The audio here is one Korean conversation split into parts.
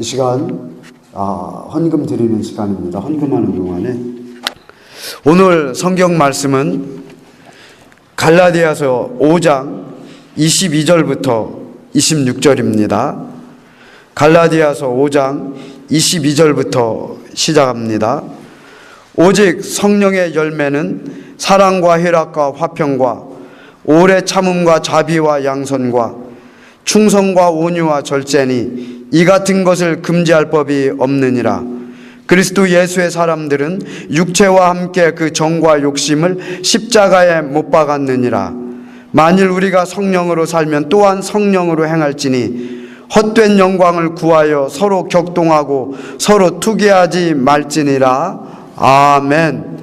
이 시간 헌금 드리는 시간입니다. 헌금하는 동안에 오늘 성경 말씀은 갈라디아서 5장 22절부터 26절입니다. 갈라디아서 5장 22절부터 시작합니다. 오직 성령의 열매는 사랑과 희락과 화평과 오래 참음과 자비와 양선과 충성과 온유와 절제니 이 같은 것을 금지할 법이 없느니라. 그리스도 예수의 사람들은 육체와 함께 그 정과 욕심을 십자가에 못 박았느니라. 만일 우리가 성령으로 살면 또한 성령으로 행할지니 헛된 영광을 구하여 서로 격동하고 서로 투기하지 말지니라. 아멘.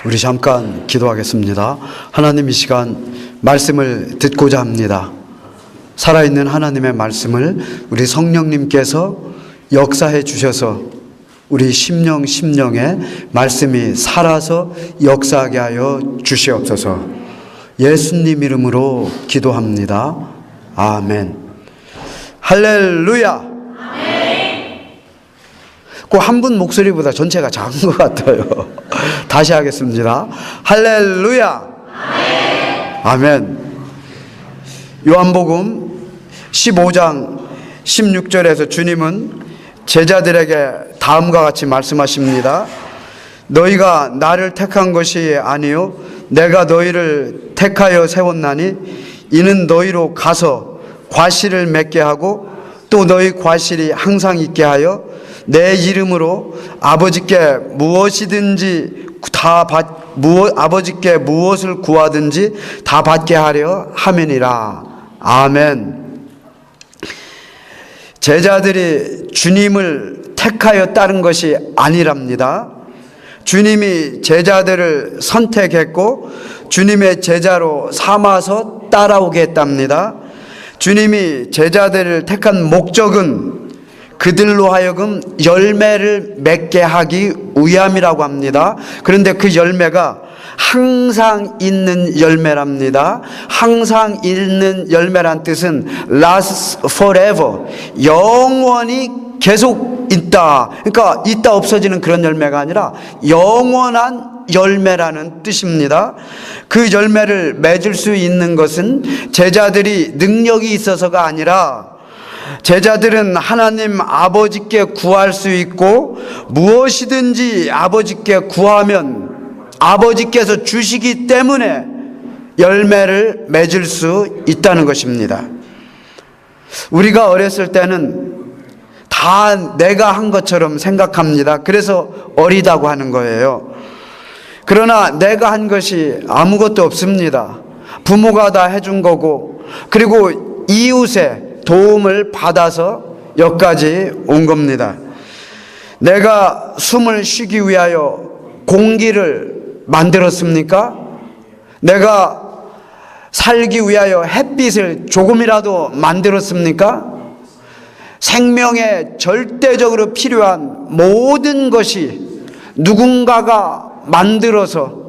우리 잠깐 기도하겠습니다. 하나님, 이 시간 말씀을 듣고자 합니다. 살아있는 하나님의 말씀을 우리 성령님께서 역사해 주셔서 우리 심령에 말씀이 살아서 역사하게 하여 주시옵소서. 예수님 이름으로 기도합니다. 아멘. 할렐루야. 그 한 분 목소리보다 전체가 작은 것 같아요. 다시 하겠습니다. 할렐루야. 아멘. 요한복음 15장 16절에서 주님은 제자들에게 다음과 같이 말씀하십니다. 너희가 나를 택한 것이 아니요 내가 너희를 택하여 세웠나니 이는 너희로 가서 과실을 맺게 하고 또 너희 과실이 항상 있게 하여 내 이름으로 아버지께 무엇이든지 아버지께 무엇을 구하든지 다 받게 하려 함이니라. 아멘. 제자들이 주님을 택하여 따른 것이 아니랍니다. 주님이 제자들을 선택했고 주님의 제자로 삼아서 따라오게 했답니다. 주님이 제자들을 택한 목적은 그들로 하여금 열매를 맺게 하기 위함이라고 합니다. 그런데 그 열매가 항상 있는 열매랍니다. 항상 있는 열매란 뜻은 last forever, 영원히 계속 있다. 그러니까 있다 없어지는 그런 열매가 아니라 영원한 열매라는 뜻입니다. 그 열매를 맺을 수 있는 것은 제자들이 능력이 있어서가 아니라 제자들은 하나님 아버지께 구할 수 있고 무엇이든지 아버지께 구하면 아버지께서 주시기 때문에 열매를 맺을 수 있다는 것입니다. 우리가 어렸을 때는 다 내가 한 것처럼 생각합니다. 그래서 어리다고 하는 거예요. 그러나 내가 한 것이 아무것도 없습니다. 부모가 다 해준 거고 그리고 이웃의 도움을 받아서 여기까지 온 겁니다. 내가 숨을 쉬기 위하여 공기를 만들었습니까? 내가 살기 위하여 햇빛을 조금이라도 만들었습니까? 생명에 절대적으로 필요한 모든 것이 누군가가 만들어서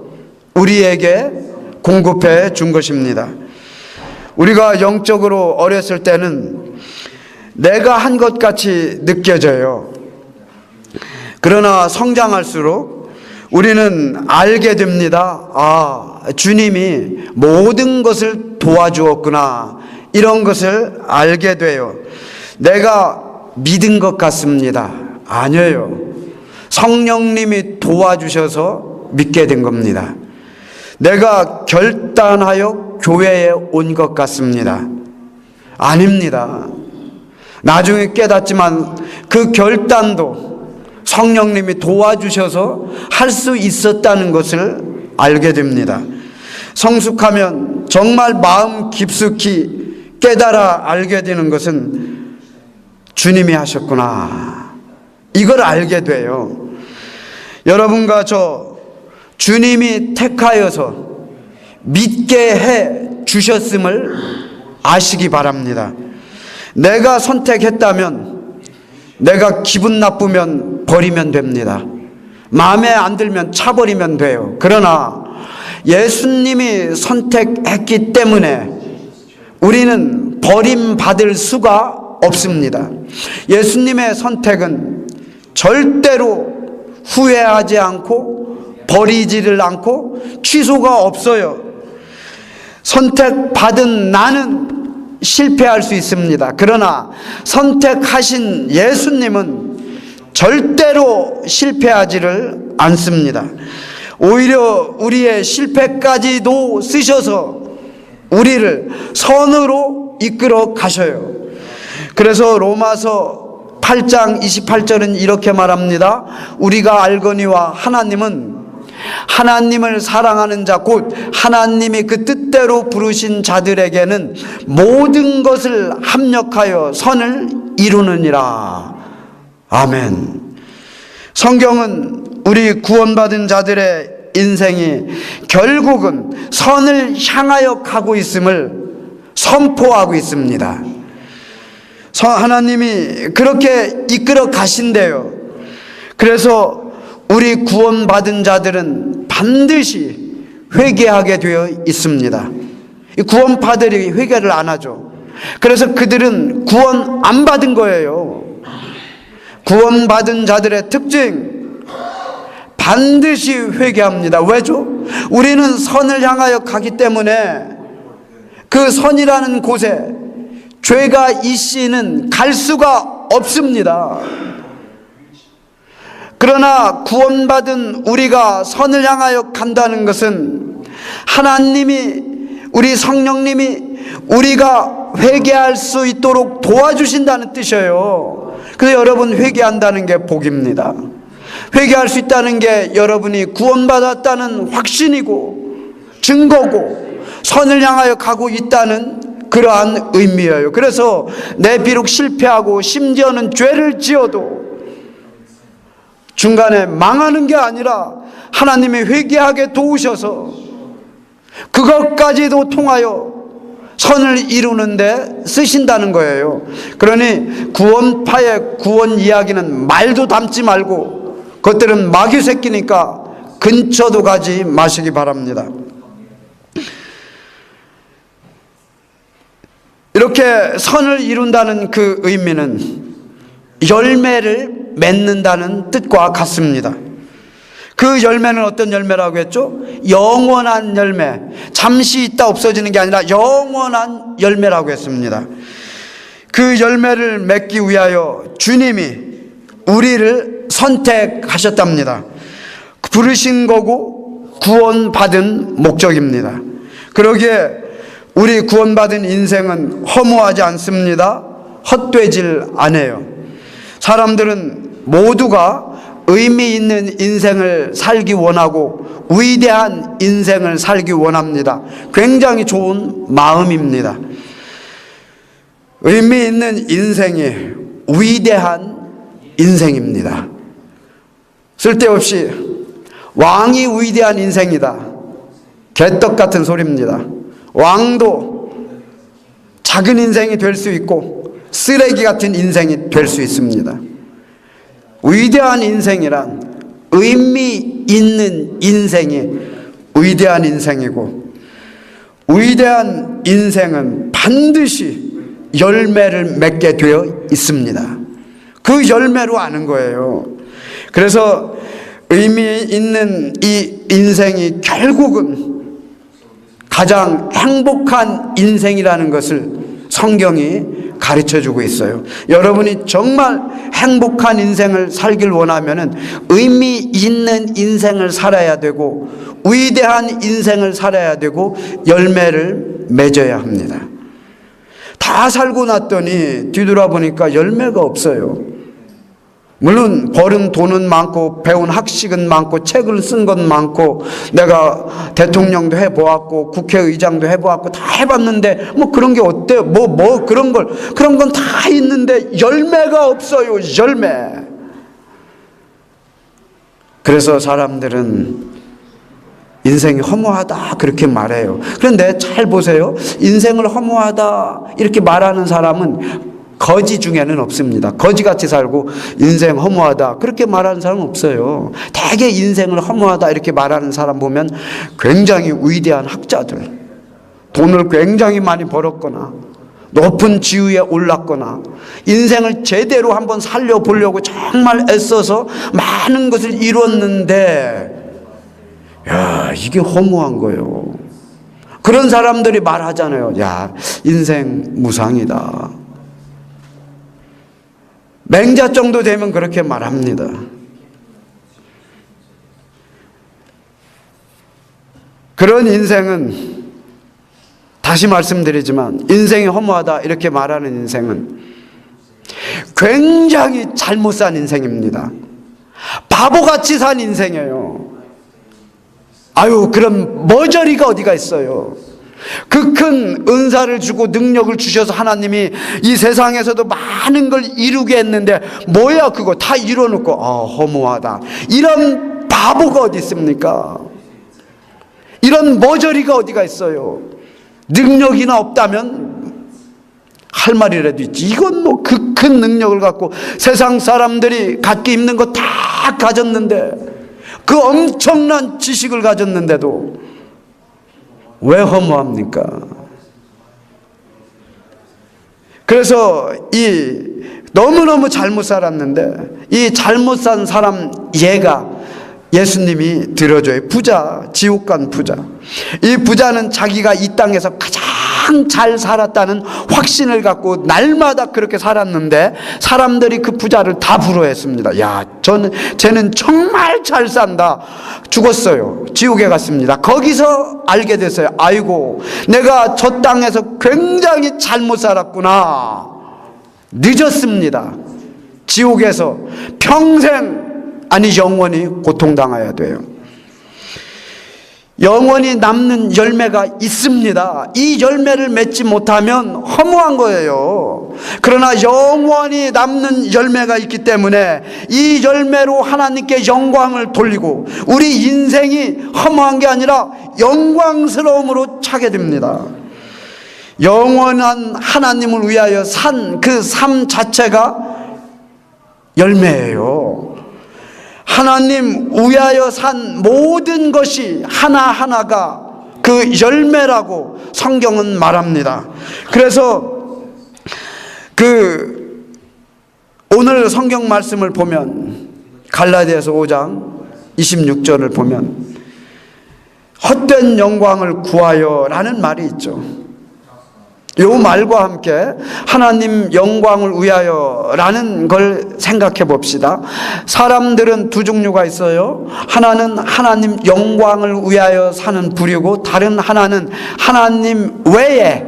우리에게 공급해 준 것입니다. 우리가 영적으로 어렸을 때는 내가 한 것 같이 느껴져요. 그러나 성장할수록 우리는 알게 됩니다. 주님이 모든 것을 도와주었구나. 이런 것을 알게 돼요. 내가 믿은 것 같습니다. 아니에요. 성령님이 도와주셔서 믿게 된 겁니다. 내가 결단하여 교회에 온 것 같습니다. 아닙니다. 나중에 깨닫지만 그 결단도 성령님이 도와주셔서 할 수 있었다는 것을 알게 됩니다. 성숙하면 정말 마음 깊숙이 깨달아 알게 되는 것은 주님이 하셨구나. 이걸 알게 돼요. 여러분과 저 주님이 택하여서 믿게 해 주셨음을 아시기 바랍니다. 내가 선택했다면 내가 기분 나쁘면 버리면 됩니다. 마음에 안 들면 차버리면 돼요. 그러나 예수님이 선택했기 때문에 우리는 버림받을 수가 없습니다. 예수님의 선택은 절대로 후회하지 않고 버리지를 않고 취소가 없어요. 선택받은 나는 실패할 수 있습니다. 그러나 선택하신 예수님은 절대로 실패하지를 않습니다. 오히려 우리의 실패까지도 쓰셔서 우리를 선으로 이끌어 가셔요. 그래서 로마서 8장 28절은 이렇게 말합니다. 우리가 알거니와 하나님은 하나님을 사랑하는 자 곧 하나님이 그 뜻대로 부르신 자들에게는 모든 것을 합력하여 선을 이루느니라. 아멘. 성경은 우리 구원받은 자들의 인생이 결국은 선을 향하여 가고 있음을 선포하고 있습니다. 하나님이 그렇게 이끌어 가신대요. 그래서 우리 구원받은 자들은 반드시 회개하게 되어 있습니다. 구원파들이 회개를 안 하죠. 그래서 그들은 구원 안 받은 거예요. 구원받은 자들의 특징, 반드시 회개합니다. 왜죠? 우리는 선을 향하여 가기 때문에 그 선이라는 곳에 죄가 있이는 갈 수가 없습니다. 그러나 구원받은 우리가 선을 향하여 간다는 것은 하나님이, 우리 성령님이 우리가 회개할 수 있도록 도와주신다는 뜻이에요. 그래서 여러분 회개한다는 게 복입니다. 회개할 수 있다는 게 여러분이 구원받았다는 확신이고 증거고 선을 향하여 가고 있다는 그러한 의미예요. 그래서 내 비록 실패하고 심지어는 죄를 지어도 중간에 망하는 게 아니라 하나님이 회개하게 도우셔서 그것까지도 통하여 선을 이루는데 쓰신다는 거예요. 그러니 구원파의 구원 이야기는 말도 담지 말고 그것들은 마귀 새끼니까 근처도 가지 마시기 바랍니다. 이렇게 선을 이룬다는 그 의미는 열매를 맺는다는 뜻과 같습니다. 그 열매는 어떤 열매라고 했죠? 영원한 열매. 잠시 있다 없어지는 게 아니라 영원한 열매라고 했습니다. 그 열매를 맺기 위하여 주님이 우리를 선택하셨답니다. 부르신 거고 구원받은 목적입니다. 그러기에 우리 구원받은 인생은 허무하지 않습니다. 헛되질 않아요. 사람들은 모두가 의미 있는 인생을 살기 원하고 위대한 인생을 살기 원합니다. 굉장히 좋은 마음입니다. 의미 있는 인생이 위대한 인생입니다. 쓸데없이 왕이 위대한 인생이다, 개떡 같은 소리입니다. 왕도 작은 인생이 될 수 있고 쓰레기 같은 인생이 될 수 있습니다. 위대한 인생이란 의미 있는 인생이 위대한 인생이고, 위대한 인생은 반드시 열매를 맺게 되어 있습니다. 그 열매로 아는 거예요. 그래서 의미 있는 이 인생이 결국은 가장 행복한 인생이라는 것을 성경이 가르쳐주고 있어요. 여러분이 정말 행복한 인생을 살길 원하면 의미 있는 인생을 살아야 되고 위대한 인생을 살아야 되고 열매를 맺어야 합니다. 다 살고 났더니 뒤돌아보니까 열매가 없어요. 물론 벌은 돈은 많고 배운 학식은 많고 책을 쓴 건 많고 내가 대통령도 해보았고 국회의장도 해보았고 다 해봤는데 뭐 그런 게 어때요? 그런 건 다 있는데 열매가 없어요. 열매. 그래서 사람들은 인생이 허무하다 그렇게 말해요. 그런데 잘 보세요. 인생을 허무하다 이렇게 말하는 사람은 거지 중에는 없습니다. 거지같이 살고 인생 허무하다 그렇게 말하는 사람은 없어요. 대개 인생을 허무하다 이렇게 말하는 사람 보면 굉장히 위대한 학자들, 돈을 굉장히 많이 벌었거나 높은 지위에 올랐거나 인생을 제대로 한번 살려보려고 정말 애써서 많은 것을 이뤘는데 야, 이게 허무한 거예요. 그런 사람들이 말하잖아요. 야, 인생 무상이다. 맹자 정도 되면 그렇게 말합니다. 그런 인생은 다시 말씀드리지만 인생이 허무하다 이렇게 말하는 인생은 굉장히 잘못 산 인생입니다. 바보같이 산 인생이에요. 아유, 그런 머저리가 어디가 있어요. 그 큰 은사를 주고 능력을 주셔서 하나님이 이 세상에서도 많은 걸 이루게 했는데 뭐야 그거 다 이뤄놓고 허무하다 이런 바보가 어디 있습니까? 이런 머저리가 어디가 있어요? 능력이나 없다면 할 말이라도 있지. 이건 뭐 그 큰 능력을 갖고 세상 사람들이 갖기 힘든 거 다 가졌는데 그 엄청난 지식을 가졌는데도 왜 허무합니까? 그래서 이 너무너무 잘못 살았는데 이 잘못 산 사람 예가 예수님이 들어줘요. 부자, 지옥 간 부자. 이 부자는 자기가 이 땅에서 가장 가장 잘 살았다는 확신을 갖고 날마다 그렇게 살았는데 사람들이 그 부자를 다 부러워했습니다. 야, 쟤는 정말 잘 산다. 죽었어요. 지옥에 갔습니다. 거기서 알게 됐어요. 아이고, 내가 저 땅에서 굉장히 잘못 살았구나. 늦었습니다. 지옥에서 평생, 아니 영원히 고통당해야 돼요. 영원히 남는 열매가 있습니다. 이 열매를 맺지 못하면 허무한 거예요. 그러나 영원히 남는 열매가 있기 때문에 이 열매로 하나님께 영광을 돌리고 우리 인생이 허무한 게 아니라 영광스러움으로 차게 됩니다. 영원한 하나님을 위하여 산 그 삶 자체가 열매예요. 하나님 위하여 산 모든 것이 하나하나가 그 열매라고 성경은 말합니다. 그래서 오늘 성경 말씀을 보면 갈라디아서 5장 26절을 보면 헛된 영광을 구하여 라는 말이 있죠. 이 말과 함께 하나님 영광을 위하여 라는 걸 생각해 봅시다. 사람들은 두 종류가 있어요. 하나는 하나님 영광을 위하여 사는 부류고 다른 하나는 하나님 외에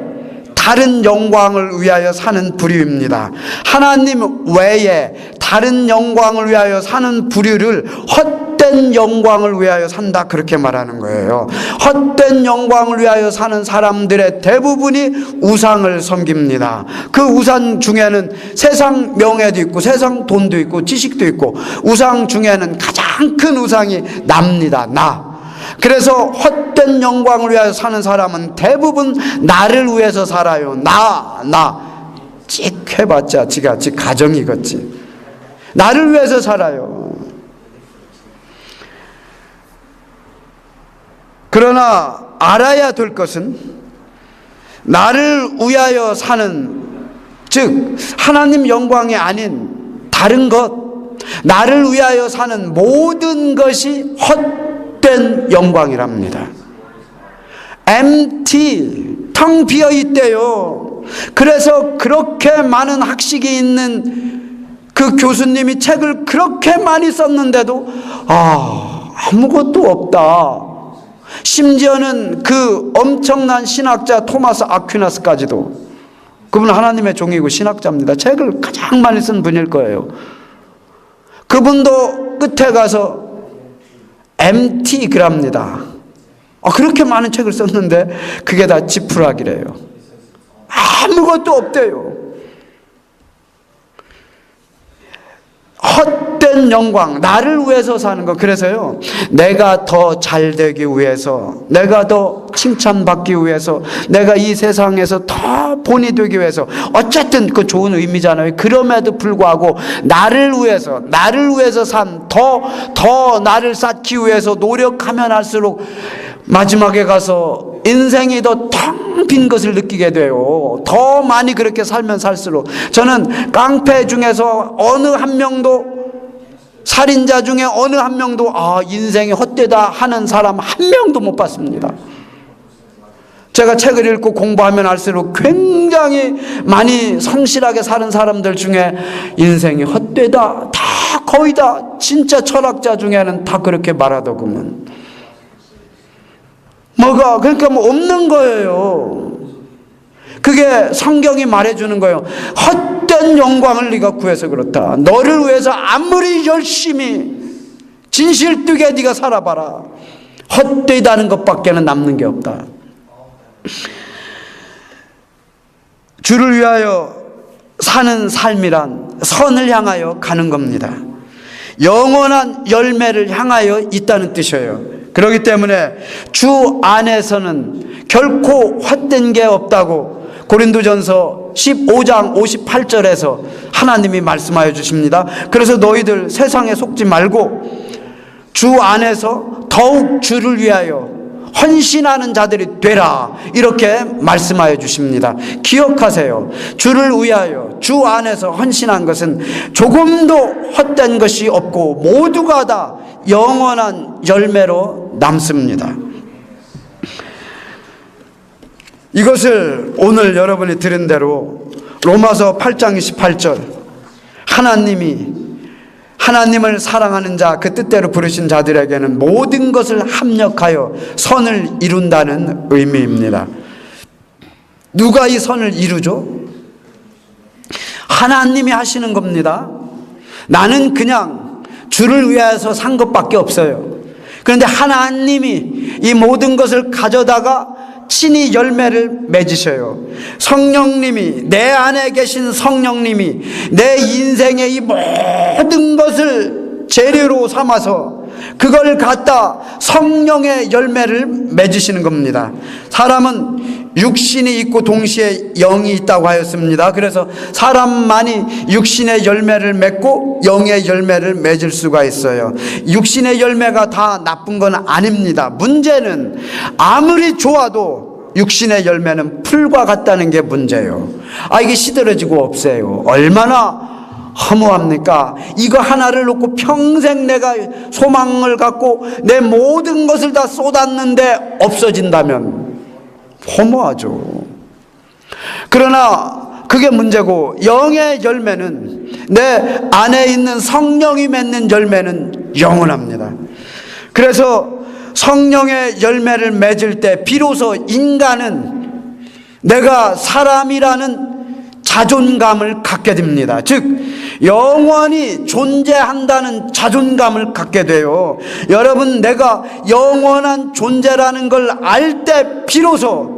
다른 영광을 위하여 사는 부류입니다. 하나님 외에 다른 영광을 위하여 사는 부류를 헛된 영광을 위하여 산다, 그렇게 말하는 거예요. 헛된 영광을 위하여 사는 사람들의 대부분이 우상을 섬깁니다. 그 우상 중에는 세상 명예도 있고 세상 돈도 있고 지식도 있고 우상 중에는 가장 큰 우상이 나입니다. 나. 그래서 헛된 영광을 위하여 사는 사람은 대부분 나를 위해서 살아요. 찍 해봤자 지가 지 가정이겠지. 나를 위해서 살아요. 그러나 알아야 될 것은 나를 위하여 사는, 즉 하나님 영광이 아닌 다른 것, 나를 위하여 사는 모든 것이 헛된 영광이랍니다. empty, 텅 비어 있대요. 그래서 그렇게 많은 학식이 있는 그 교수님이 책을 그렇게 많이 썼는데도 아무것도 없다. 심지어는 그 엄청난 신학자 토마스 아퀴나스까지도, 그분은 하나님의 종이고 신학자입니다. 책을 가장 많이 쓴 분일 거예요. 그분도 끝에 가서 empty 그랍니다. 그렇게 많은 책을 썼는데 그게 다 지푸라기래요. 아무것도 없대요. 헛된 영광, 나를 위해서 사는 거. 그래서요, 내가 더 잘되기 위해서, 내가 더 칭찬받기 위해서, 내가 이 세상에서 더 본이 되기 위해서, 어쨌든 그 좋은 의미잖아요. 그럼에도 불구하고 나를 위해서 더 나를 쌓기 위해서 노력하면 할수록 마지막에 가서 인생이 더 텅 빈 것을 느끼게 돼요. 더 많이 그렇게 살면 살수록. 저는 깡패 중에서 어느 한 명도, 살인자 중에 어느 한 명도 인생이 헛되다 하는 사람 한 명도 못 봤습니다. 제가 책을 읽고 공부하면 할수록 굉장히 많이 성실하게 사는 사람들 중에 인생이 헛되다, 다 거의 다 진짜 철학자 중에는 다 그렇게 말하더구먼. 그러니까 없는 거예요. 그게 성경이 말해주는 거예요. 헛된 영광을 네가 구해서 그렇다. 너를 위해서 아무리 열심히 진실되게 네가 살아봐라. 헛되다는 것밖에는 남는 게 없다. 주를 위하여 사는 삶이란 선을 향하여 가는 겁니다. 영원한 열매를 향하여 있다는 뜻이에요. 그렇기 때문에 주 안에서는 결코 헛된 게 없다고 고린도전서 15장 58절에서 하나님이 말씀하여 주십니다. 그래서 너희들 세상에 속지 말고 주 안에서 더욱 주를 위하여 헌신하는 자들이 되라, 이렇게 말씀하여 주십니다. 기억하세요. 주를 위하여 주 안에서 헌신한 것은 조금도 헛된 것이 없고 모두가 다 영원한 열매로 남습니다. 이것을 오늘 여러분이 들은 대로 로마서 8장 28절, 하나님을 사랑하는 자, 그 뜻대로 부르신 자들에게는 모든 것을 합력하여 선을 이룬다는 의미입니다. 누가 이 선을 이루죠? 하나님이 하시는 겁니다. 나는 그냥 주를 위해서 산 것밖에 없어요. 그런데 하나님이 이 모든 것을 가져다가 친히 열매를 맺으셔요. 성령님이, 내 안에 계신 성령님이 내 인생의 이 모든 것을 재료로 삼아서 그걸 갖다 성령의 열매를 맺으시는 겁니다. 사람은 육신이 있고 동시에 영이 있다고 하였습니다. 그래서 사람만이 육신의 열매를 맺고 영의 열매를 맺을 수가 있어요. 육신의 열매가 다 나쁜 건 아닙니다. 문제는 아무리 좋아도 육신의 열매는 풀과 같다는 게 문제예요. 이게 시들어지고 없어요. 얼마나 허무합니까? 이거 하나를 놓고 평생 내가 소망을 갖고 내 모든 것을 다 쏟았는데 없어진다면 허무하죠. 그러나 그게 문제고, 영의 열매는, 내 안에 있는 성령이 맺는 열매는 영원합니다. 그래서 성령의 열매를 맺을 때 비로소 인간은 내가 사람이라는 자존감을 갖게 됩니다. 즉 영원히 존재한다는 자존감을 갖게 돼요. 여러분, 내가 영원한 존재라는 걸 알 때 비로소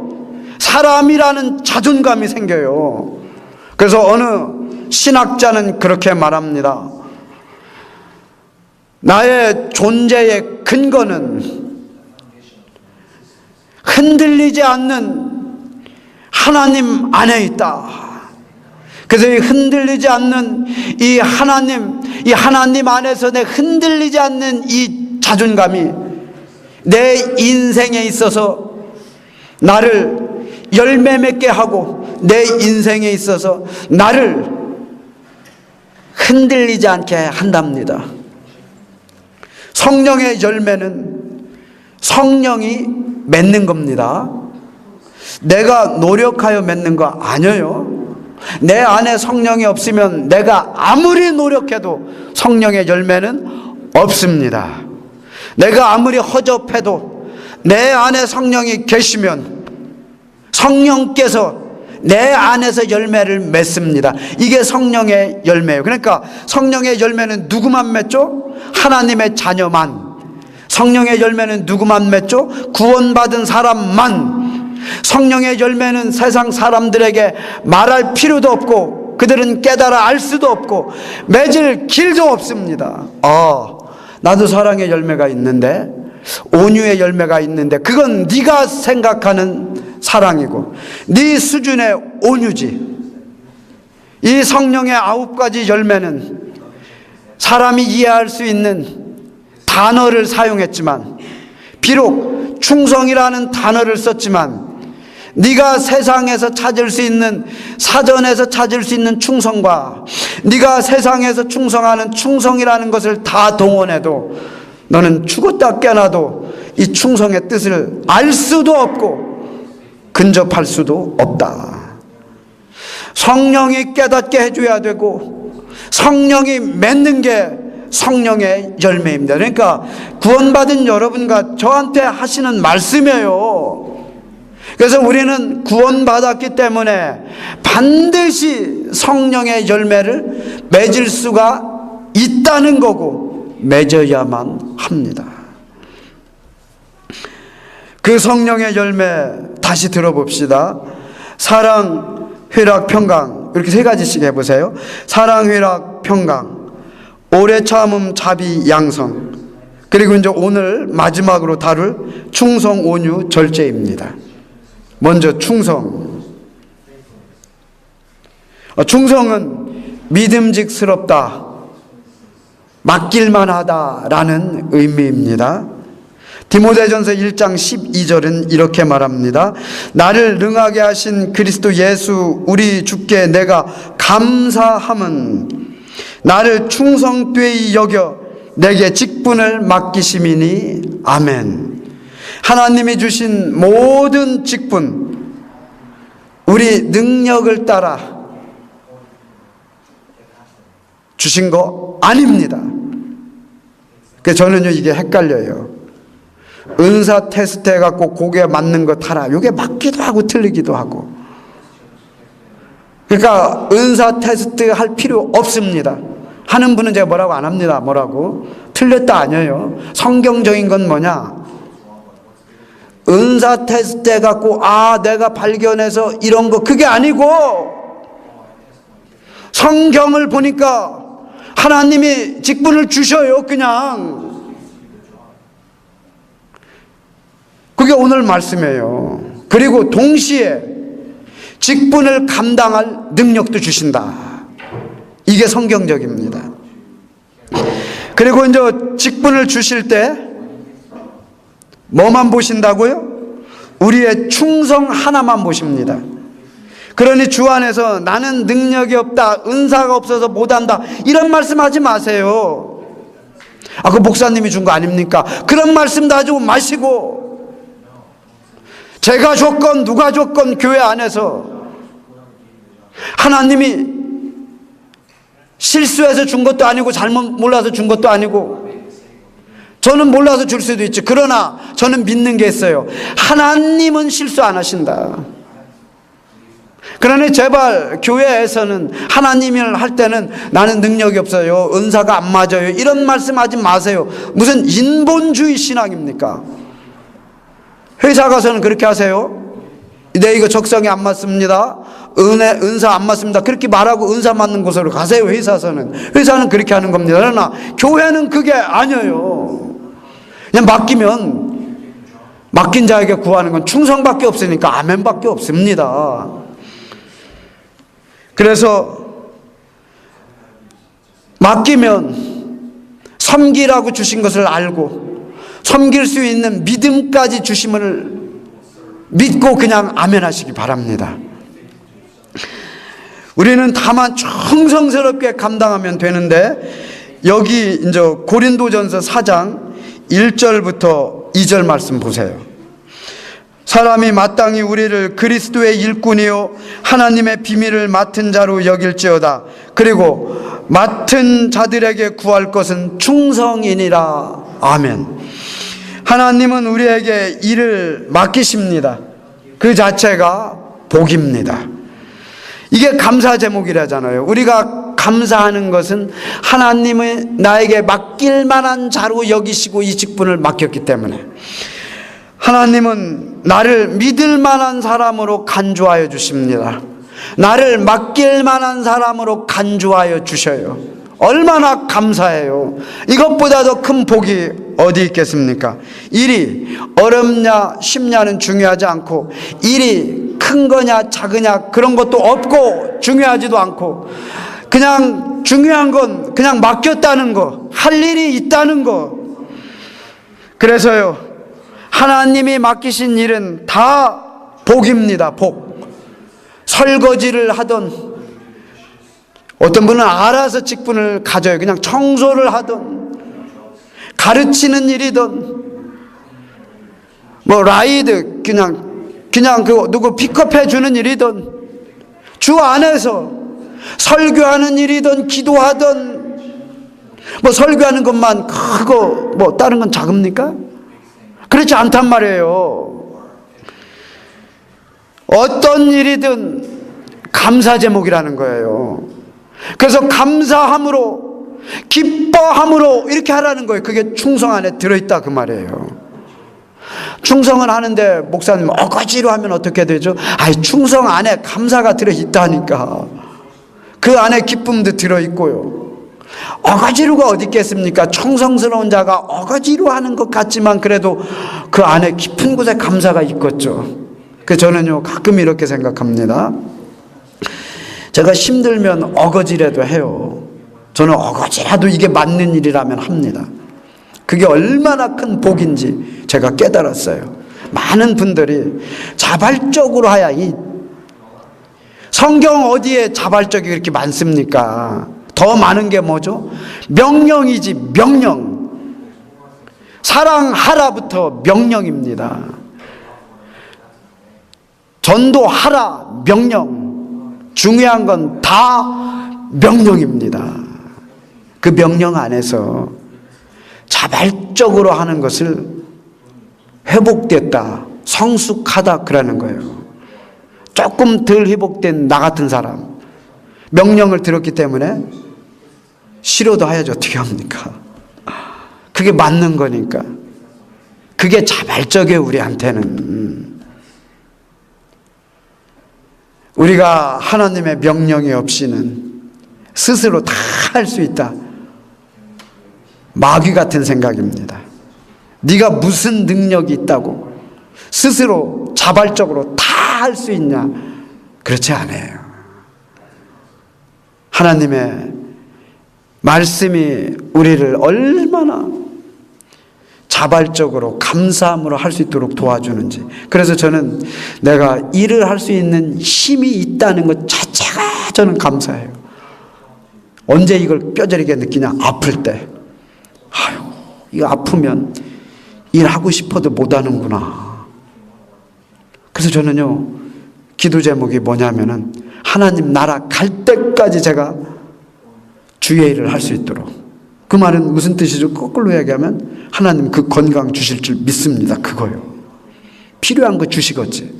사람이라는 자존감이 생겨요. 그래서 어느 신학자는 그렇게 말합니다. 나의 존재의 근거는 흔들리지 않는 하나님 안에 있다. 그래서 이 흔들리지 않는 이 하나님 안에서 내 흔들리지 않는 이 자존감이 내 인생에 있어서 나를 열매 맺게 하고, 내 인생에 있어서 나를 흔들리지 않게 한답니다. 성령의 열매는 성령이 맺는 겁니다. 내가 노력하여 맺는 거 아니에요. 내 안에 성령이 없으면 내가 아무리 노력해도 성령의 열매는 없습니다. 내가 아무리 허접해도 내 안에 성령이 계시면 성령께서 내 안에서 열매를 맺습니다. 이게 성령의 열매예요. 그러니까 성령의 열매는 누구만 맺죠? 하나님의 자녀만. 성령의 열매는 누구만 맺죠? 구원받은 사람만. 성령의 열매는 세상 사람들에게 말할 필요도 없고 그들은 깨달아 알 수도 없고 맺을 길도 없습니다. 나도 사랑의 열매가 있는데, 온유의 열매가 있는데, 그건 네가 생각하는 사랑이고 네 수준의 온유지. 이 성령의 9가지 열매는 사람이 이해할 수 있는 단어를 사용했지만, 비록 충성이라는 단어를 썼지만, 네가 세상에서 찾을 수 있는, 사전에서 찾을 수 있는 충성과 네가 세상에서 충성하는 충성이라는 것을 다 동원해도 너는 죽었다 깨어나도 이 충성의 뜻을 알 수도 없고 근접할 수도 없다. 성령이 깨닫게 해줘야 되고 성령이 맺는 게 성령의 열매입니다. 그러니까 구원받은 여러분과 저한테 하시는 말씀이에요. 그래서 우리는 구원받았기 때문에 반드시 성령의 열매를 맺을 수가 있다는 거고 맺어야만 합니다. 그 성령의 열매 다시 들어봅시다. 사랑, 희락, 평강, 이렇게 3가지씩 해보세요. 사랑, 희락, 평강, 오래 참음, 자비, 양성, 그리고 이제 오늘 마지막으로 다룰 충성, 온유, 절제입니다. 먼저 충성. 충성은 믿음직스럽다, 맡길만 하다라는 의미입니다. 디모데전서 1장 12절은 이렇게 말합니다. 나를 능하게 하신 그리스도 예수 우리 주께 내가 감사함은 나를 충성되이 여겨 내게 직분을 맡기심이니 아멘. 하나님이 주신 모든 직분, 우리 능력을 따라 주신 거 아닙니다. 그래서 저는요, 이게 헷갈려요. 은사 테스트 해갖고 고개 맞는 거 타라. 이게 맞기도 하고 틀리기도 하고. 그러니까 은사 테스트 할 필요 없습니다. 하는 분은 제가 뭐라고 안 합니다. 뭐라고? 틀렸다 아니에요. 성경적인 건 뭐냐? 은사 테스트 해갖고 내가 발견해서 이런 거 그게 아니고, 성경을 보니까 하나님이 직분을 주셔요. 그냥 그게 오늘 말씀이에요. 그리고 동시에 직분을 감당할 능력도 주신다. 이게 성경적입니다. 그리고 이제 직분을 주실 때 뭐만 보신다고요? 우리의 충성 하나만 보십니다. 그러니 주 안에서 나는 능력이 없다, 은사가 없어서 못한다, 이런 말씀하지 마세요. 그 목사님이 준 거 아닙니까? 그런 말씀도 하지 마시고, 제가 줬건 누가 줬건 교회 안에서 하나님이 실수해서 준 것도 아니고 잘못 몰라서 준 것도 아니고, 저는 몰라서 줄 수도 있지. 그러나 저는 믿는 게 있어요. 하나님은 실수 안 하신다. 그러니 제발 교회에서는 하나님을 할 때는 나는 능력이 없어요, 은사가 안 맞아요, 이런 말씀하지 마세요. 무슨 인본주의 신앙입니까? 회사 가서는 그렇게 하세요. 네, 이거 적성이 안 맞습니다, 은사 안 맞습니다, 그렇게 말하고 은사 맞는 곳으로 가세요. 회사는 그렇게 하는 겁니다. 그러나 교회는 그게 아니에요. 그냥 맡긴 자에게 구하는 건 충성밖에 없으니까 아멘밖에 없습니다. 그래서 맡기면 섬기라고 주신 것을 알고 섬길 수 있는 믿음까지 주심을 믿고 그냥 아멘 하시기 바랍니다. 우리는 다만 충성스럽게 감당하면 되는데, 여기 이제 고린도전서 4장 1절부터 2절 말씀 보세요. 사람이 마땅히 우리를 그리스도의 일꾼이요 하나님의 비밀을 맡은 자로 여길지어다. 그리고 맡은 자들에게 구할 것은 충성이니라. 아멘. 하나님은 우리에게 일을 맡기십니다. 그 자체가 복입니다. 이게 감사 제목이라잖아요. 우리가 감사하는 것은 하나님의 나에게 맡길 만한 자로 여기시고 이 직분을 맡겼기 때문에, 하나님은 나를 믿을 만한 사람으로 간주하여 주십니다. 나를 맡길 만한 사람으로 간주하여 주셔요. 얼마나 감사해요. 이것보다 더 큰 복이 어디 있겠습니까? 일이 어렵냐 쉽냐는 중요하지 않고, 일이 큰 거냐 작으냐 그런 것도 없고 중요하지도 않고, 그냥 중요한 건 그냥 맡겼다는 거, 할 일이 있다는 거. 그래서요, 하나님이 맡기신 일은 다 복입니다. 복. 설거지를 하던, 어떤 분은 알아서 직분을 가져요. 그냥 청소를 하던, 가르치는 일이든, 라이드, 그냥 누구 픽업해 주는 일이든, 주 안에서 설교하는 일이든, 기도하든, 설교하는 것만 크고, 다른 건 작습니까? 그렇지 않단 말이에요. 어떤 일이든 감사 제목이라는 거예요. 그래서 감사함으로, 기뻐함으로 이렇게 하라는 거예요. 그게 충성 안에 들어있다 그 말이에요. 충성을 하는데 목사님 어거지로 하면 어떻게 되죠? 충성 안에 감사가 들어있다니까. 그 안에 기쁨도 들어있고요. 어거지로가 어디 있겠습니까? 충성스러운 자가 어거지로 하는 것 같지만 그래도 그 안에 깊은 곳에 감사가 있겠죠. 그래서 저는요, 가끔 이렇게 생각합니다. 제가 힘들면 어거지라도 해요. 저는 어거지라도 이게 맞는 일이라면 합니다. 그게 얼마나 큰 복인지 제가 깨달았어요. 많은 분들이 자발적으로 하야, 성경 어디에 자발적이 그렇게 많습니까? 더 많은 게 뭐죠? 명령이지, 명령. 사랑하라부터 명령입니다. 전도하라 명령. 중요한 건 다 명령입니다. 그 명령 안에서 자발적으로 하는 것을 회복됐다, 성숙하다 그러는 거예요. 조금 덜 회복된 나 같은 사람, 명령을 들었기 때문에 싫어도 해야지 어떻게 합니까? 그게 맞는 거니까. 그게 자발적이에요. 우리한테는. 우리가 하나님의 명령이 없이는 스스로 다 할 수 있다. 마귀 같은 생각입니다. 네가 무슨 능력이 있다고 스스로 자발적으로 다 할 수 있냐? 그렇지 않아요. 하나님의 말씀이 우리를 얼마나 자발적으로 감사함으로 할 수 있도록 도와주는지. 그래서 저는 내가 일을 할 수 있는 힘이 있다는 것 자체가 저는 감사해요. 언제 이걸 뼈저리게 느끼냐? 아플 때. 아유, 이거 아프면 일하고 싶어도 못하는구나. 그래서 저는요, 기도 제목이 뭐냐면은 하나님 나라 갈 때까지 제가 주의 일을 할 수 있도록. 그 말은 무슨 뜻이죠? 거꾸로 얘기하면 하나님 그 건강 주실 줄 믿습니다. 그거요. 필요한 거 주시겠지.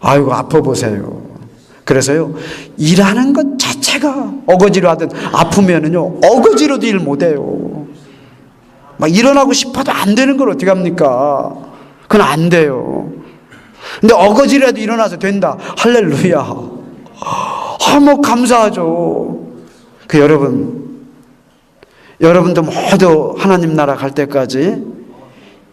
아이고 아파 보세요. 그래서요, 일하는 것 자체가 어거지로 하든 아프면은요 어거지로도 일 못해요. 막 일어나고 싶어도 안 되는 걸 어떻게 합니까? 그건 안 돼요. 근데 어거지라도 일어나서 된다. 할렐루야. 뭐 감사하죠. 그 여러분도 모두 하나님 나라 갈 때까지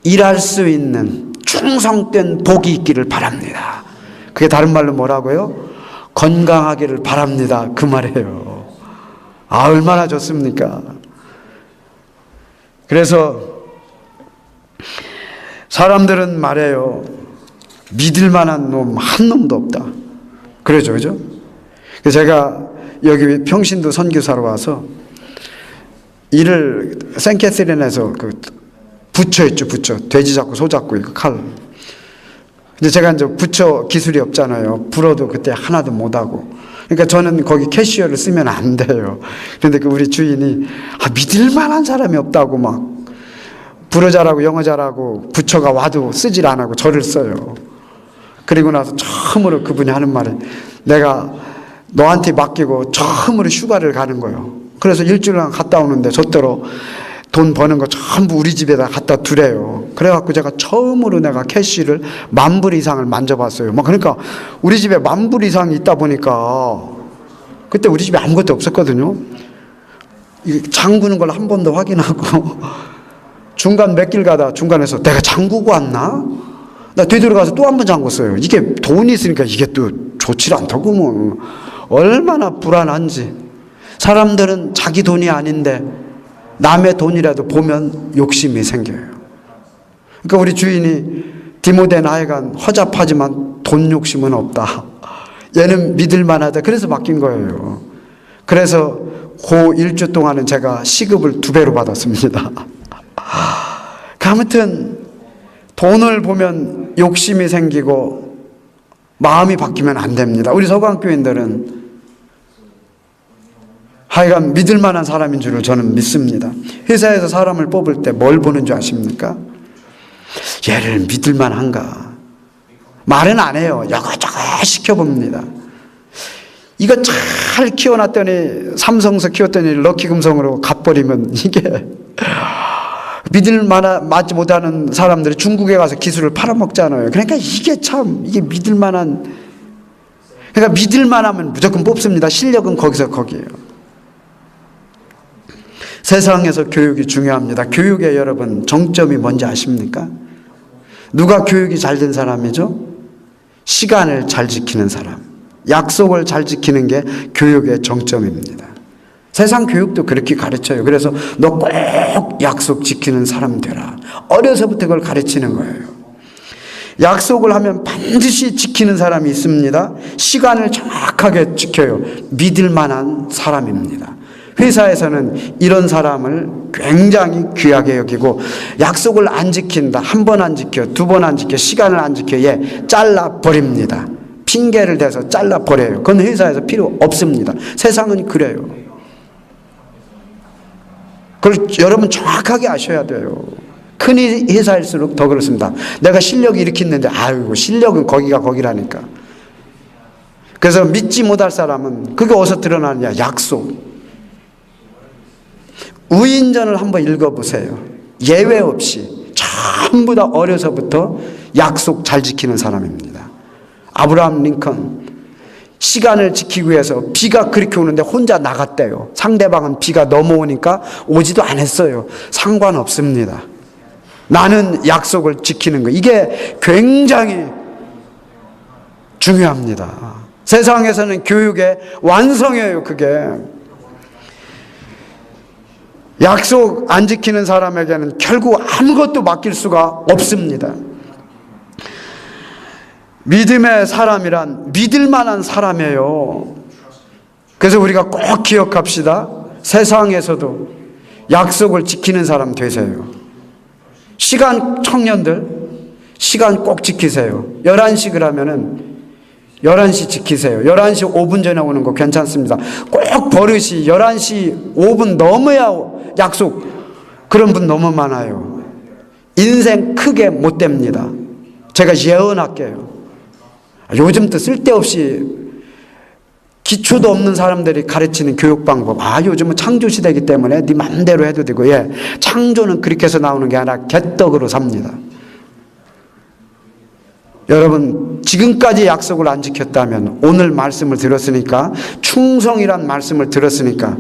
일할 수 있는 충성된 복이 있기를 바랍니다. 그게 다른 말로 뭐라고요? 건강하기를 바랍니다. 그 말이에요. 아, 얼마나 좋습니까? 그래서 사람들은 말해요. 믿을 만한 놈 한 놈도 없다. 그러죠, 그죠? 그래서 제가 여기 평신도 선교사로 와서 일을 생캐스린에서 그 부처 있죠, 부처. 돼지 잡고 소 잡고 이거 칼. 근데 제가 이제 부처 기술이 없잖아요. 불어도 그때 하나도 못하고. 그러니까 저는 거기 캐시어를 쓰면 안 돼요. 그런데 그 우리 주인이 믿을 만한 사람이 없다고 막 불어 잘하고 영어 잘하고 부처가 와도 쓰질 안 하고 저를 써요. 그리고 나서 처음으로 그분이 하는 말이 내가 너한테 맡기고 처음으로 휴가를 가는 거예요. 그래서 일주일간 갔다 오는데 저대로 돈 버는 거 전부 우리 집에다 갖다 두래요. 그래갖고 제가 처음으로 내가 캐시를 10,000불 이상을 만져봤어요. 막 그러니까 우리 집에 10,000불 이상이 있다 보니까 그때 우리 집에 아무것도 없었거든요. 잠그는 걸 한 번 더 확인하고 중간 몇 길 가다 중간에서 내가 잠그고 왔나? 나 되돌아가서 또 한 번 잠궜어요. 이게 돈이 있으니까 이게 또 좋지 않다고 뭐. 얼마나 불안한지. 사람들은 자기 돈이 아닌데 남의 돈이라도 보면 욕심이 생겨요. 그러니까 우리 주인이 디모데 나에간 허잡하지만 돈 욕심은 없다. 얘는 믿을 만하다. 그래서 맡긴 거예요. 그래서 그 1주 동안은 제가 시급을 2배로 받았습니다. 아무튼 돈을 보면 욕심이 생기고 마음이 바뀌면 안 됩니다. 우리 서강교인들은 하여간 믿을 만한 사람인 줄을 저는 믿습니다. 회사에서 사람을 뽑을 때 뭘 보는 줄 아십니까? 얘를 믿을 만한가? 말은 안 해요. 여거저거 시켜봅니다. 이거 잘 키워놨더니 삼성서 키웠더니 럭키금성으로 갚버리면 이게 믿을 맞지 못하는 사람들이 중국에 가서 기술을 팔아먹잖아요. 그러니까 이게 믿을 만한, 그러니까 믿을 만하면 무조건 뽑습니다. 실력은 거기서 거기에요. 세상에서 교육이 중요합니다. 교육의 여러분 정점이 뭔지 아십니까? 누가 교육이 잘 된 사람이죠? 시간을 잘 지키는 사람, 약속을 잘 지키는 게 교육의 정점입니다. 세상 교육도 그렇게 가르쳐요. 그래서 너 꼭 약속 지키는 사람 되라. 어려서부터 그걸 가르치는 거예요. 약속을 하면 반드시 지키는 사람이 있습니다. 시간을 정확하게 지켜요. 믿을 만한 사람입니다. 회사에서는 이런 사람을 굉장히 귀하게 여기고, 약속을 안 지킨다, 한 번 안 지켜, 2번 안 지켜, 시간을 안 지켜, 잘라버립니다. 핑계를 대서 잘라버려요. 그건 회사에서 필요 없습니다. 세상은 그래요. 그걸 여러분 정확하게 아셔야 돼요. 큰 회사일수록 더 그렇습니다. 내가 실력이 이렇게 있는데 아이고 실력은 거기가 거기라니까. 그래서 믿지 못할 사람은 그게 어디서 드러나느냐? 약속. 우인전을 한번 읽어보세요. 예외 없이 전부 다 어려서부터 약속 잘 지키는 사람입니다. 아브라함 링컨 시간을 지키기 위해서 비가 그렇게 오는데 혼자 나갔대요. 상대방은 비가 넘어오니까 오지도 않았어요. 상관없습니다. 나는 약속을 지키는 거. 이게 굉장히 중요합니다. 세상에서는 교육의 완성이에요. 그게. 약속 안 지키는 사람에게는 결국 아무것도 맡길 수가 없습니다. 믿음의 사람이란 믿을 만한 사람이에요. 그래서 우리가 꼭 기억합시다. 세상에서도 약속을 지키는 사람 되세요. 시간, 청년들 시간 꼭 지키세요. 11시 그러면은 11시 지키세요. 11시 5분 전에 오는 거 괜찮습니다. 꼭 버릇이 11시 5분 넘어야 약속. 그런 분 너무 많아요. 인생 크게 못 됩니다. 제가 예언할게요. 요즘 또 쓸데없이 기초도 없는 사람들이 가르치는 교육 방법. 요즘은 창조 시대이기 때문에 네 맘대로 해도 되고. 예, 창조는 그렇게 해서 나오는 게 아니라 개떡으로 삽니다. 여러분, 지금까지 약속을 안 지켰다면 오늘 말씀을 들었으니까, 충성이란 말씀을 들었으니까,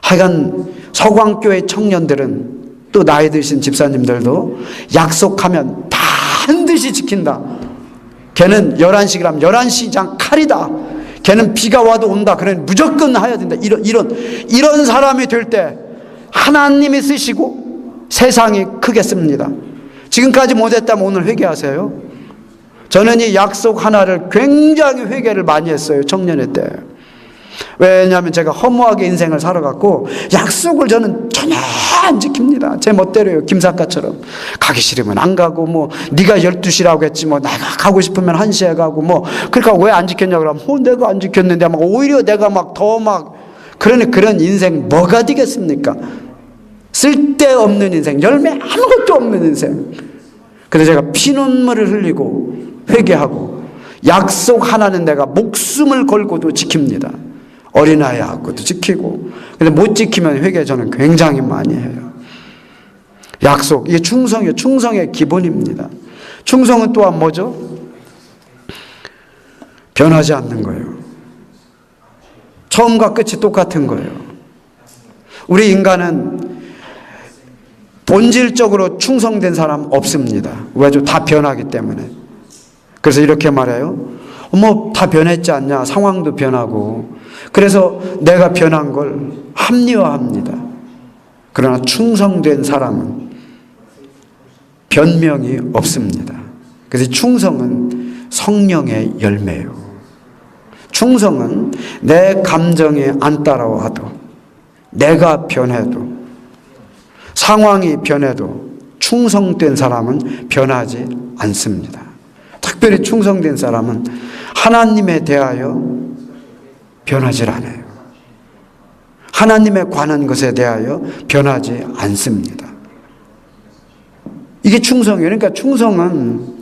하여간 서광교회 청년들은, 또 나이 드신 집사님들도 약속하면 반드시 지킨다. 걔는 11시라면 11시장 칼이다. 걔는 비가 와도 온다. 그러니 무조건 해야 된다. 이런 사람이 될 때 하나님이 쓰시고 세상이 크겠습니다. 지금까지 못했다면 오늘 회개하세요. 저는 이 약속 하나를 굉장히 회개를 많이 했어요. 청년회 때. 왜냐하면 제가 허무하게 인생을 살아갔고 약속을 저는 전혀 안 지킵니다. 제 멋대로요. 김사과처럼. 가기 싫으면 안 가고, 뭐 네가 12시라고 했지 뭐 내가 가고 싶으면 1시에 가고, 뭐 그러니까 왜 안 지켰냐 그러면 내가 안 지켰는데 막 오히려 내가 막 더 막 그런 인생 뭐가 되겠습니까? 쓸데없는 인생, 열매 아무것도 없는 인생. 그래서 제가 피눈물을 흘리고 회개하고 약속 하나는 내가 목숨을 걸고도 지킵니다. 어린아이하고도 지키고. 근데 못 지키면 회개 저는 굉장히 많이 해요. 약속, 이게 충성이에요. 충성의 기본입니다. 충성은 또한 뭐죠? 변하지 않는 거예요. 처음과 끝이 똑같은 거예요. 우리 인간은 본질적으로 충성된 사람 없습니다. 왜죠? 다 변하기 때문에. 그래서 이렇게 말해요. 다 변했지 않냐? 상황도 변하고. 그래서 내가 변한 걸 합리화합니다. 그러나 충성된 사람은 변명이 없습니다. 그래서 충성은 성령의 열매예요. 충성은 내 감정이 안 따라와도, 내가 변해도, 상황이 변해도 충성된 사람은 변하지 않습니다. 특별히 충성된 사람은 하나님에 대하여 변하지 않아요. 하나님에 관한 것에 대하여 변하지 않습니다. 이게 충성이에요. 그러니까 충성은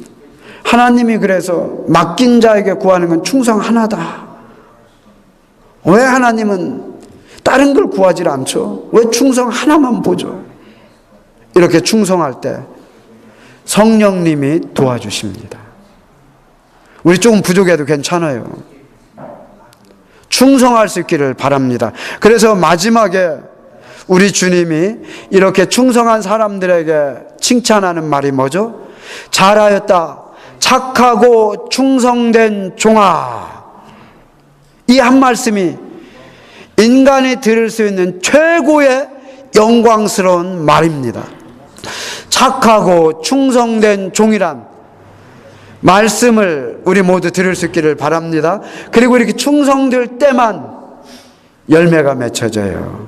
하나님이 그래서 맡긴 자에게 구하는 건 충성 하나다. 왜 하나님은 다른 걸 구하지 않죠? 왜 충성 하나만 보죠? 이렇게 충성할 때 성령님이 도와주십니다. 우리 조금 부족해도 괜찮아요. 충성할 수 있기를 바랍니다. 그래서 마지막에 우리 주님이 이렇게 충성한 사람들에게 칭찬하는 말이 뭐죠? 잘하였다, 착하고 충성된 종아. 이 한 말씀이 인간이 들을 수 있는 최고의 영광스러운 말입니다. 착하고 충성된 종이란 말씀을 우리 모두 들을 수 있기를 바랍니다. 그리고 이렇게 충성될 때만 열매가 맺혀져요.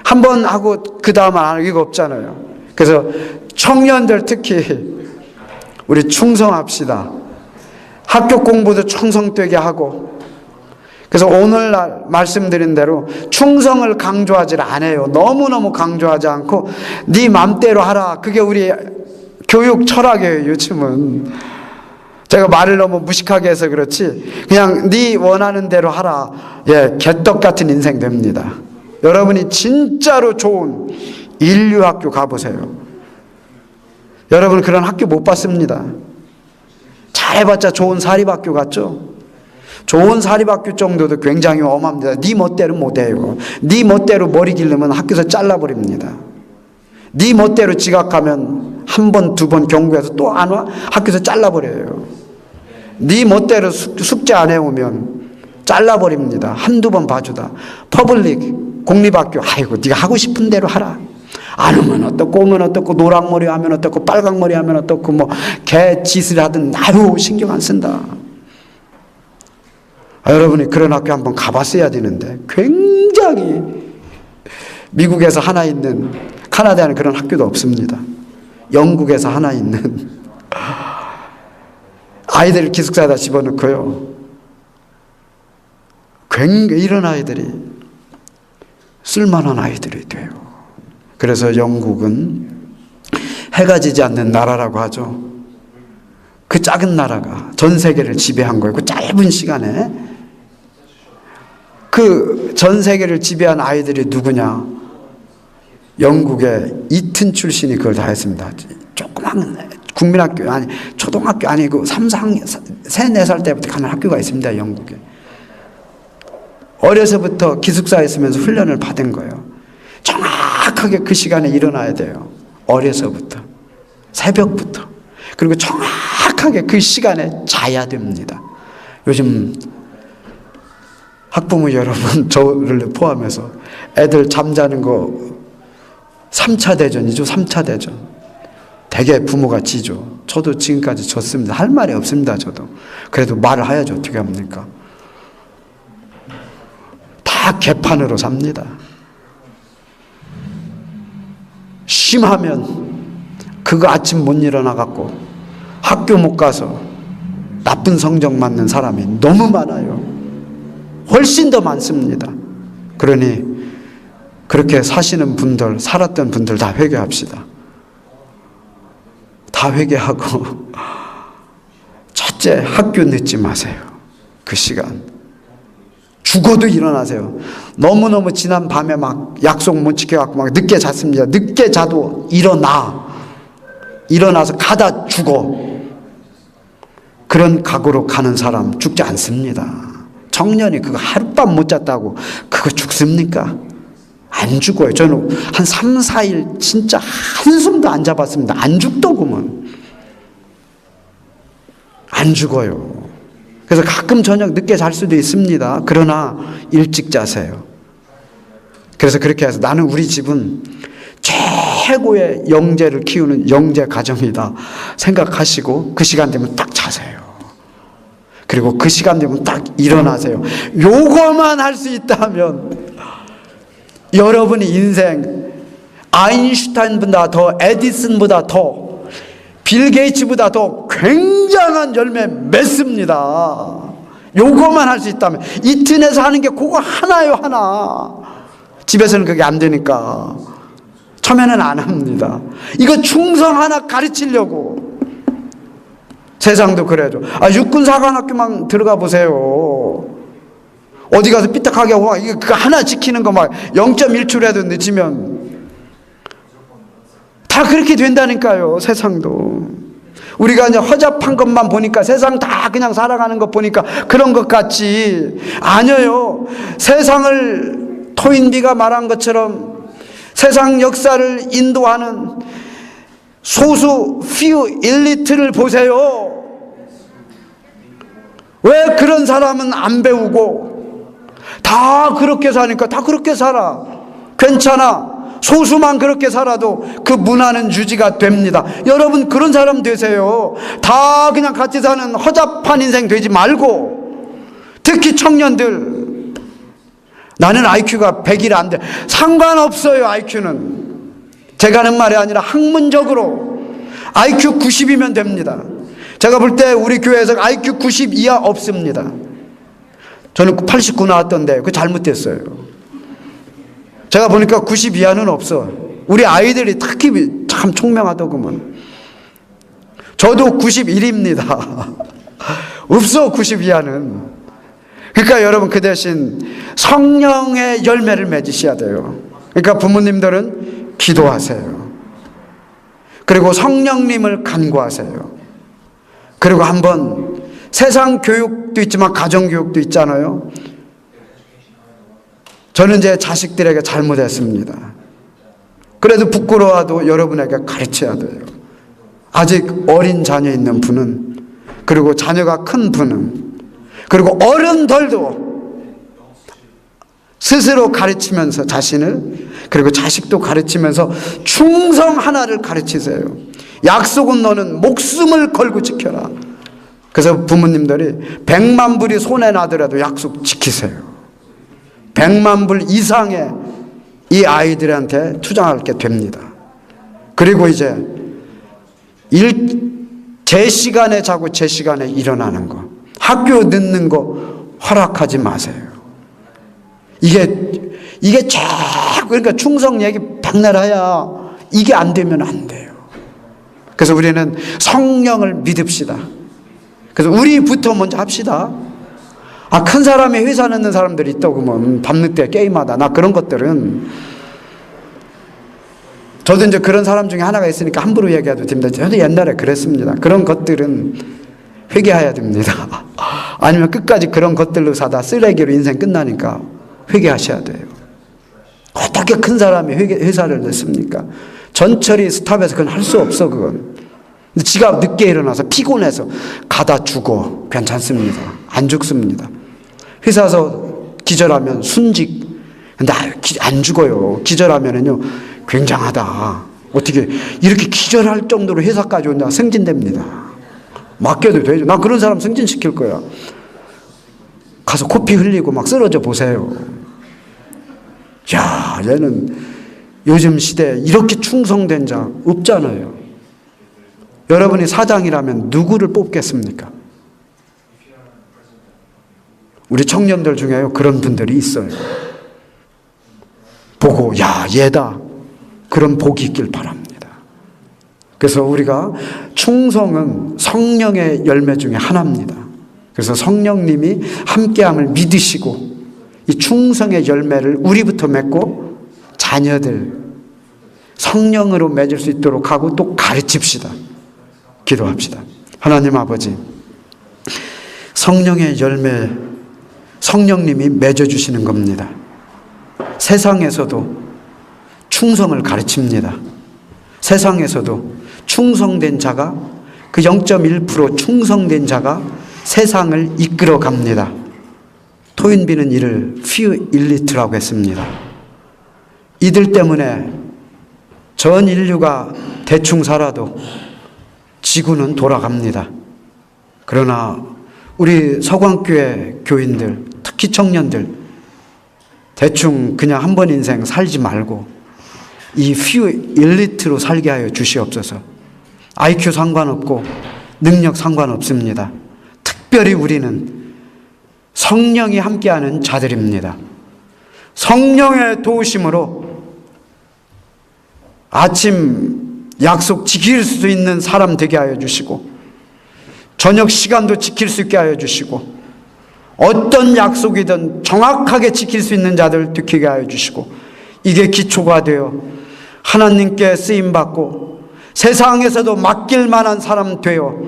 한 번 하고 그 다음은 안 하기가 없잖아요. 그래서 청년들 특히 우리 충성합시다. 학교 공부도 충성되게 하고. 그래서 오늘날 말씀드린 대로 충성을 강조하지 않아요. 너무너무 강조하지 않고 네 맘대로 하라. 그게 우리 교육 철학이에요. 요즘은 제가 말을 너무 무식하게 해서 그렇지, 그냥 네 원하는 대로 하라. 예, 개떡 같은 인생 됩니다. 여러분이 진짜로 좋은 인류학교 가보세요. 여러분 그런 학교 못 봤습니다. 잘해봤자 좋은 사립학교 같죠? 좋은 사립학교 정도도 굉장히 엄합니다. 네 멋대로 못해요. 네 멋대로 머리 기르면 학교에서 잘라버립니다. 네 멋대로 지각하면 한 번, 두 번 경고해서 또 안 와? 학교에서 잘라버려요. 네 멋대로 숙제 안 해오면 잘라버립니다. 한두 번 봐주다. 퍼블릭, 공립학교, 아이고 네가 하고 싶은 대로 하라. 안 오면 어떻고, 오면 어떻고, 노랑머리 하면 어떻고, 빨강머리 하면 어떻고, 뭐 개 짓을 하든 아유 신경 안 쓴다. 여러분이 그런 학교 한번 가봤어야 되는데, 굉장히 미국에서 하나 있는, 카나다에는 그런 학교도 없습니다. 영국에서 하나 있는 아이들 기숙사에다 집어넣고요. 굉장히 이런 아이들이 쓸만한 아이들이 돼요. 그래서 영국은 해가 지지 않는 나라라고 하죠. 그 작은 나라가 전 세계를 지배한 거예요. 그 짧은 시간에. 그 전 세계를 지배한 아이들이 누구냐? 영국의 이튼 출신이 그걸 다 했습니다. 조그만 국민학교, 아니 초등학교 아니고 3, 4살 때부터 가는 학교가 있습니다. 영국에. 어려서부터 기숙사에 있으면서 훈련을 받은 거예요. 정확하게 그 시간에 일어나야 돼요. 어려서부터. 새벽부터. 그리고 정확하게 그 시간에 자야 됩니다. 요즘 학부모 여러분, 저를 포함해서 애들 잠자는 거 3차 대전이죠. 3차 대전. 되게 부모가 지죠. 저도 지금까지 졌습니다. 할 말이 없습니다. 저도. 그래도 말을 해야죠. 어떻게 합니까? 다 개판으로 삽니다. 심하면 그거 아침 못 일어나갖고 학교 못 가서 나쁜 성적 맞는 사람이 너무 많아요. 훨씬 더 많습니다. 그러니 그렇게 사시는 분들, 살았던 분들 다 회개합시다. 다 회개하고 첫째, 학교 늦지 마세요. 그 시간. 죽어도 일어나세요. 너무너무 지난 밤에 막 약속 못 지켜갖고 막 늦게 잤습니다. 늦게 자도 일어나서 가다 죽어. 그런 각오로 가는 사람 죽지 않습니다. 청년이 그거 하룻밤 못 잤다고 그거 죽습니까? 안 죽어요. 저는 한 3, 4일 진짜 한숨도 안 잡았습니다. 안 죽더구먼. 안 죽어요. 그래서 가끔 저녁 늦게 잘 수도 있습니다. 그러나 일찍 자세요. 그래서 그렇게 해서 나는 우리 집은 최고의 영재를 키우는 영재 가정이다 생각하시고 그 시간 되면 딱 자세요. 그리고 그 시간 되면 딱 일어나세요. 요거만 할 수 있다면 여러분의 인생 아인슈타인보다 더, 에디슨보다 더, 빌 게이츠보다 더 굉장한 열매 맺습니다. 요거만 할 수 있다면. 이튼에서 하는 게 그거 하나요, 하나. 집에서는 그게 안 되니까 처음에는 안 합니다. 이거 충성 하나 가르치려고. 세상도 그래야죠. 육군사관학교만 들어가 보세요. 어디 가서 삐딱하게 하고 이거 그거 하나 지키는 거 막 0.1초라도 늦으면 다 그렇게 된다니까요. 세상도. 우리가 이제 허접한 것만 보니까 세상 다 그냥 살아가는 것 보니까 그런 것 같지. 아니에요. 세상을 토인비가 말한 것처럼 세상 역사를 인도하는 소수 few 엘리트를 보세요. 왜 그런 사람은 안 배우고 다 그렇게 사니까 다 그렇게 살아. 괜찮아. 소수만 그렇게 살아도 그 문화는 유지가 됩니다. 여러분 그런 사람 되세요. 다 그냥 같이 사는 허접한 인생 되지 말고. 특히 청년들, 나는 IQ가 100이 안 돼. 상관없어요. IQ는 제가 하는 말이 아니라 학문적으로 IQ 90이면 됩니다. 제가 볼 때 우리 교회에서 IQ 90 이하 없습니다. 저는 89 나왔던데 그거 잘못됐어요. 제가 보니까 90 이하는 없어. 우리 아이들이 특히 참 총명하더구먼. 저도 91입니다. 없어 90 이하는. 그러니까 여러분 그 대신 성령의 열매를 맺으셔야 돼요. 그러니까 부모님들은 기도하세요. 그리고 성령님을 간구하세요. 그리고 한번 세상 교육도 있지만 가정 교육도 있잖아요. 저는 제 자식들에게 잘못했습니다. 그래도 부끄러워도 여러분에게 가르쳐야 돼요. 아직 어린 자녀 있는 분은, 그리고 자녀가 큰 분은, 그리고 어른들도 스스로 가르치면서 자신을, 그리고 자식도 가르치면서 충성 하나를 가르치세요. 약속은 너는 목숨을 걸고 지켜라. 그래서 부모님들이 100만 불이 손에 나더라도 약속 지키세요. 100만 불 이상의 이 아이들한테 투자하게 됩니다. 그리고 이제 제 시간에 자고 제 시간에 일어나는 거, 학교 늦는 거 허락하지 마세요. 이게 자꾸, 그러니까 충성 얘기 박내라야 이게 안 되면 안 돼요. 그래서 우리는 성령을 믿읍시다. 그래서 우리부터 먼저 합시다. 큰 사람이 회사 늦는 사람들이 있다고 뭐 밤늦게 게임하다, 나 그런 것들은, 저도 이제 그런 사람 중에 하나가 있으니까 함부로 얘기해도 됩니다. 저도 옛날에 그랬습니다. 그런 것들은 회개해야 됩니다. 아니면 끝까지 그런 것들로 사다 쓰레기로 인생 끝나니까 회개하셔야 돼요. 어떻게 큰 사람이 회사를 냈습니까? 전철이 스탑해서 그건 할 수 없어. 그건 지가 늦게 일어나서 피곤해서 가다 죽어 괜찮습니다. 안 죽습니다. 회사에서 기절하면 순직. 근데 안 죽어요. 기절하면은요 굉장하다. 어떻게 이렇게 기절할 정도로 회사까지 온다. 승진됩니다. 맡겨도 되죠. 나 그런 사람 승진시킬 거야. 가서 코피 흘리고 막 쓰러져 보세요. 야, 얘는 요즘 시대에 이렇게 충성된 자 없잖아요. 여러분이 사장이라면 누구를 뽑겠습니까? 우리 청년들 중에요 그런 분들이 있어요. 보고 야, 얘다. 그런 복이 있길 바랍니다. 그래서 우리가 충성은 성령의 열매 중에 하나입니다. 그래서 성령님이 함께함을 믿으시고 이 충성의 열매를 우리부터 맺고 자녀들 성령으로 맺을 수 있도록 하고 또 가르칩시다. 기도합시다. 하나님 아버지, 성령의 열매, 성령님이 맺어주시는 겁니다. 세상에서도 충성을 가르칩니다. 세상에서도 충성된 자가, 그 0.1% 충성된 자가 세상을 이끌어 갑니다. 토인비는 이를 few elite라고 했습니다. 이들 때문에 전 인류가 대충 살아도 지구는 돌아갑니다. 그러나 우리 서광교회 교인들, 특히 청년들, 대충 그냥 한 번 인생 살지 말고 이 few elite로 살게 하여 주시옵소서. IQ 상관없고 능력 상관없습니다. 특별히 우리는 성령이 함께하는 자들입니다. 성령의 도우심으로 아침 약속 지킬 수 있는 사람 되게 하여 주시고, 저녁 시간도 지킬 수 있게 하여 주시고, 어떤 약속이든 정확하게 지킬 수 있는 자들 지키게 하여 주시고, 이게 기초가 되어 하나님께 쓰임받고 세상에서도 맡길 만한 사람 되어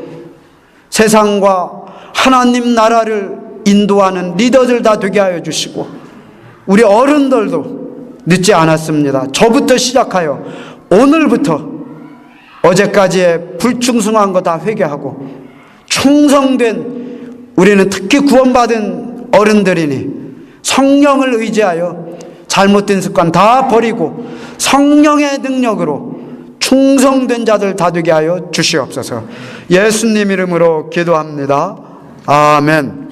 세상과 하나님 나라를 인도하는 리더들 다 되게 하여 주시고, 우리 어른들도 늦지 않았습니다. 저부터 시작하여 오늘부터 어제까지의 불충성한 거 다 회개하고 충성된, 우리는 특히 구원받은 어른들이니 성령을 의지하여 잘못된 습관 다 버리고 성령의 능력으로 충성된 자들 다 되게 하여 주시옵소서. 예수님 이름으로 기도합니다. 아멘.